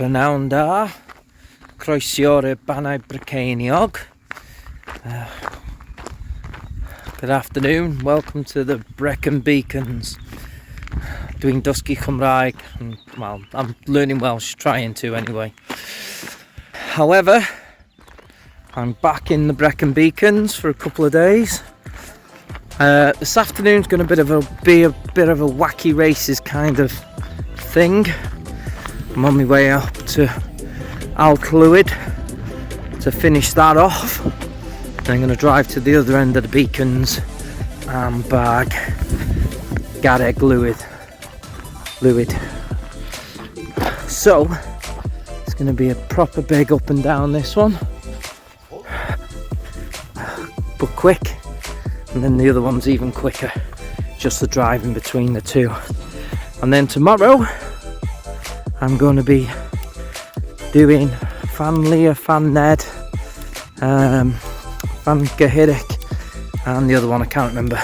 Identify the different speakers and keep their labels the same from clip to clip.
Speaker 1: Prynawn da, croesio'r Banau Bryceiniog. Good afternoon, welcome to the Brecon Beacons. Dwi'n dysgu Cymraeg, and, well, I'm learning Welsh, trying to anyway. However, I'm back in the Brecon Beacons for a couple of days. This afternoon's going to be a bit of a wacky races kind of thing. I'm on my way up to Lwyd to finish that off. Then I'm going to drive to the other end of the beacons and bag Garreg Lwyd. So it's going to be a proper big up and down this one, but quick, and then the other one's even quicker, just the driving between the two. And then tomorrow I'm going to be doing Fan Leah, Fan Ned, Fan Garreg, and the other one I can't remember,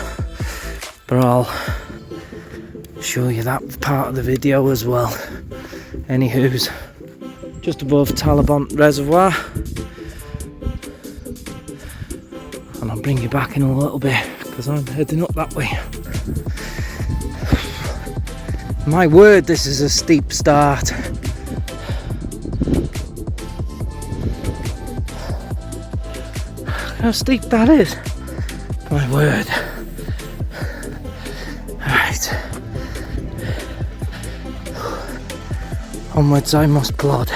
Speaker 1: but I'll show you that part of the video as well. Anywho's, just above Talabont Reservoir, and I'll bring you back in a little bit because I'm heading up that way. My word, this is a steep start. How steep that is. My word. Alright. Onwards I must plod.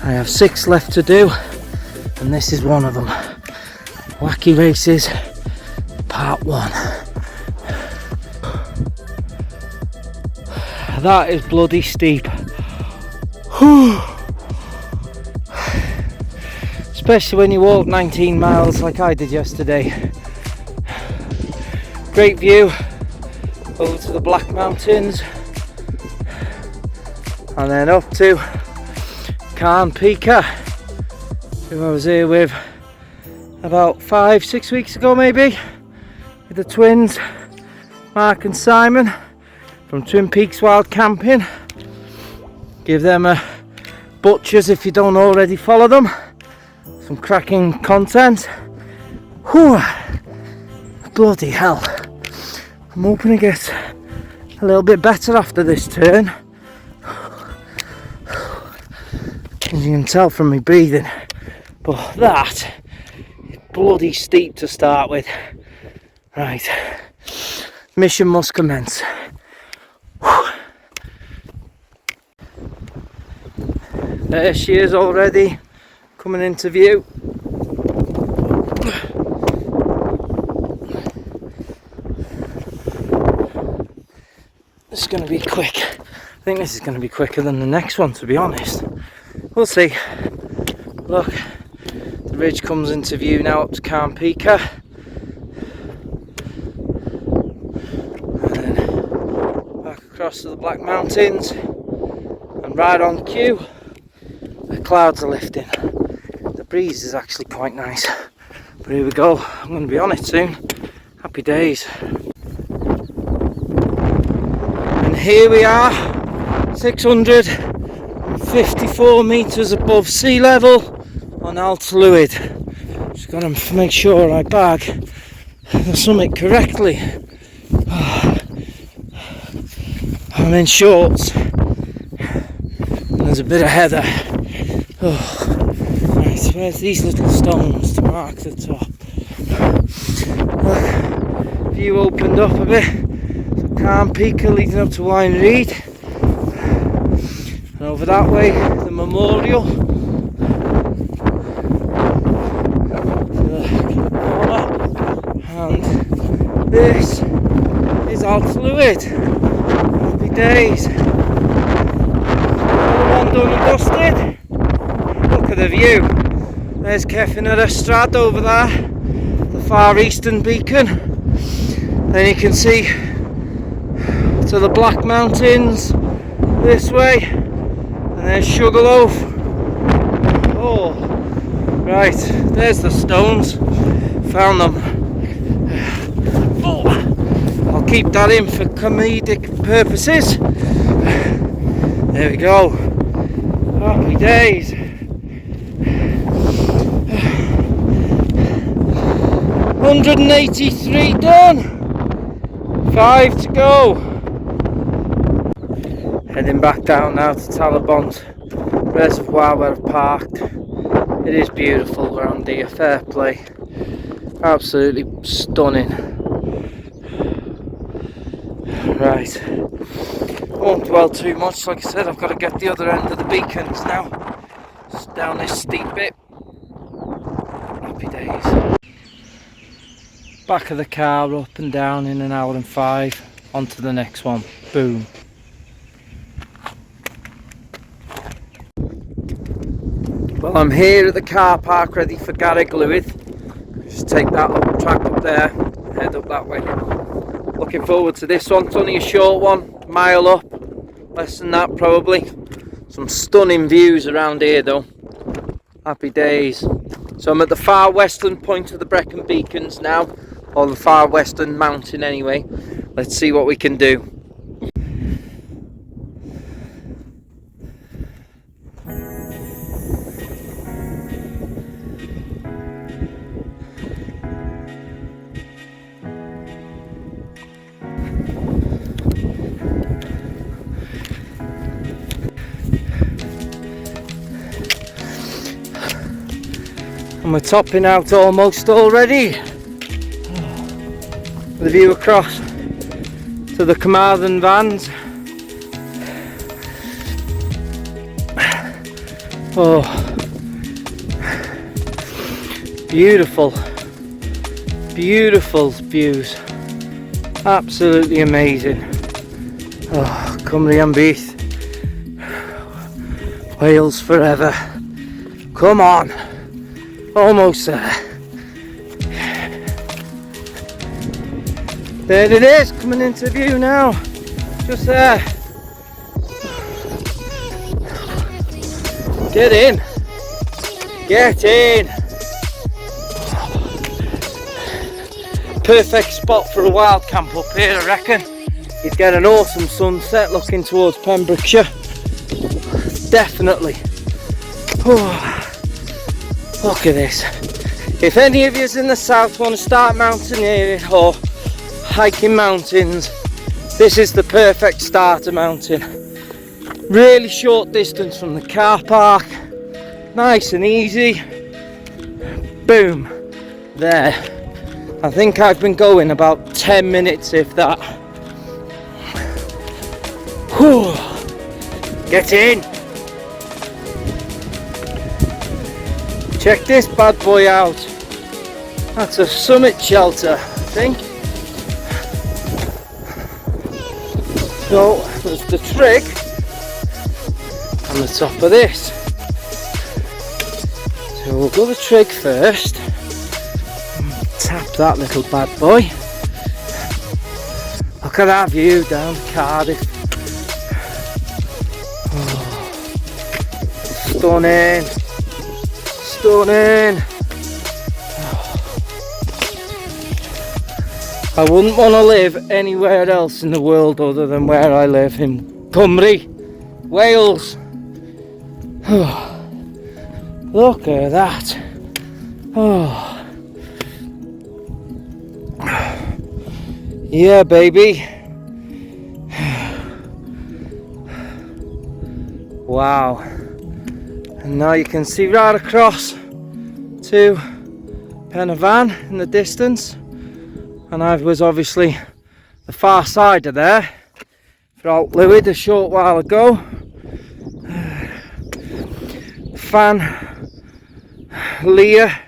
Speaker 1: I have 6 left to do, and this is one of them. Wacky Races, part 1. That is bloody steep. Especially when you walk 19 miles like I did yesterday. Great view over to the Black Mountains and then up to Carnpica, who I was here with about 5-6 weeks ago maybe, with the twins Mark and Simon from Twin Peaks Wild Camping. Give them a butchers if you don't already follow them. Some cracking content. Whew. Bloody hell. I'm hoping it gets a little bit better after this turn. As you can tell from me breathing. But that is bloody steep to start with. Right. Mission must commence. There she is already, coming into view. This is going to be quick. I think this is going to be quicker than the next one, to be honest. We'll see. Look, the ridge comes into view now up to Carnpica. And then back across to the Black Mountains. And right on cue. The clouds are lifting. The breeze is actually quite nice. But here we go. I'm going to be on it soon. Happy days. And here we are, 654 metres above sea level on Lwyd. Just got to make sure I bag the summit correctly. I'm in shorts. And there's a bit of heather. Right, so where's these little stones to mark the top? Look, view opened up a bit. So Carnpica leading up to Wine Reed. And over that way, the memorial. And this is Lwyd. Happy days. done and dusted. Look at the view. There's Cefn yr Ystrad over there, the far eastern beacon. Then you can see to the Black Mountains this way, and there's Sugarloaf. Oh, right, there's the stones. Found them. Oh, I'll keep that in for comedic purposes. There we go. Happy days. 183 done. 5 to go. Heading back down now to Talabont Reservoir where I've parked. It is beautiful around here, fair play. Absolutely stunning. Right. Won't dwell too much, like I said, I've got to get the other end of the beacons now. Just down this steep bit. Happy days. Back of the car, up and down in an hour and 5. On to the next one. Boom. Well, I'm here at the car park ready for Garreg, Lwyd. Just take that up, track up there, head up that way. Looking forward to this one. It's only a short one, mile up, less than that probably. Some stunning views around here though. Happy days. So I'm at the far western point of the Brecon Beacons now, or the far western mountain anyway. Let's see what we can do. And we're topping out almost already. The view across to the Carmarthen vans. Oh, beautiful, beautiful views. Absolutely amazing. Oh, Cymru am byth. Wales forever. Come on. Almost there. There it is, coming into view now. Just there. Get in. Get in. Perfect spot for a wild camp up here, I reckon. You'd get an awesome sunset looking towards Pembrokeshire. Definitely. Oh. Look at this. If any of you in the south want to start mountaineering or hiking mountains, this is the perfect starter mountain. Really short distance from the car park. Nice and easy. Boom. There. I think I've been going about 10 minutes if that. Whew. Get in. Check this bad boy out. That's a summit shelter, I think. So there's the trig on the top of this. So we'll go the trig first. Tap that little bad boy. Look at that view down Cardiff. Oh, stunning. Stunning. I wouldn't want to live anywhere else in the world other than where I live in Cymru, Wales. Look at that. Oh. Yeah, baby. Wow. And now you can see right across to Penavan in the distance. And I was obviously the far side of there for Allt Lwyd a short while ago. Fan, Leah,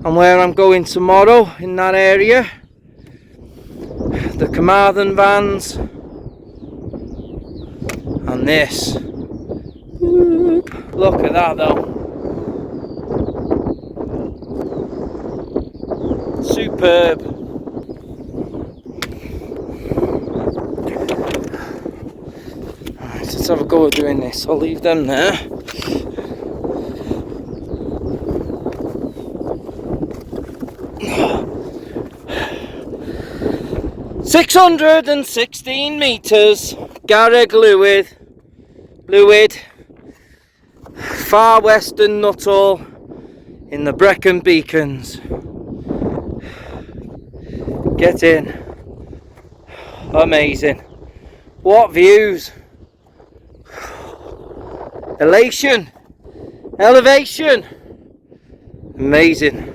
Speaker 1: and where I'm going tomorrow in that area. The Carmarthen vans. And this. Look at that though. Superb. Alright, let's have a go at doing this. I'll leave them there. "616 metres, Garreg, Lwyd, far western Nuttall in the Brecon Beacons. Get in. Amazing. What views. Elation. Elevation. Amazing.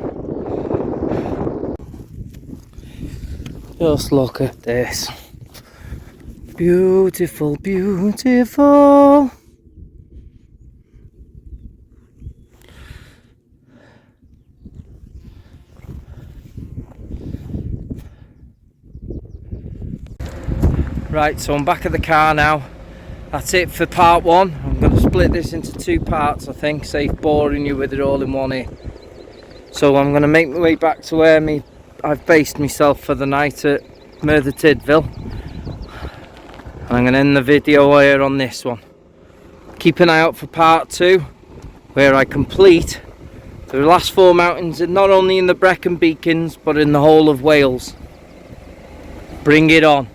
Speaker 1: Just look at this. Beautiful, beautiful. Right, so I'm back at the car now. That's it for part one. I'm going to split this into two parts, I think, save boring you with it all in one here. So I'm going to make my way back to where I've based myself for the night at Merthyr Tydfil. I'm going to end the video here on this one. Keep an eye out for part two, where I complete the last four mountains, not only in the Brecon Beacons, but in the whole of Wales. Bring it on.